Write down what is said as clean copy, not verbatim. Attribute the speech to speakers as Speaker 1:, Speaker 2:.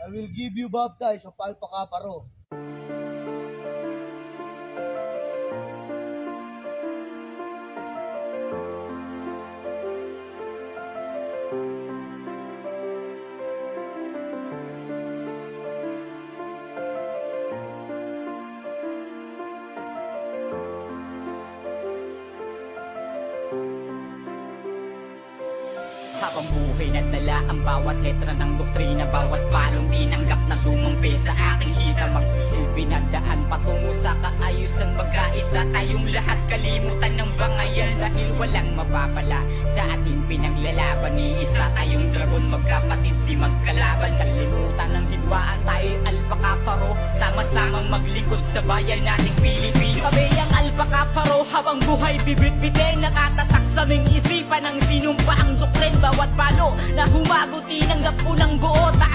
Speaker 1: I will give you baptize of Alpha Kappa Rho.
Speaker 2: Habang buhay na dala ang bawat letra ng doktrina, bawat palong tinanggap na dumampi sa aking hita, magsisilbi na daan patungo sa kaayusan. Mag-aisa tayong lahat, kalimutan ng bangayan, dahil walang mapapala sa ating pinaglalaban. Iisa tayong dragon, magkapatid di magkalaban. Kalimutan ng hidwaan, tayo'y Alpha Kappa Rho, sama-samang maglingkod sa bayan nating Pilipino. Kami ang Alpha Kappa Rho, habang buhay bibit-bitin, nakatatak sa aming isipan ng sinumpa ang doktrin. Bawat palo na humagot tinanggap unang buo.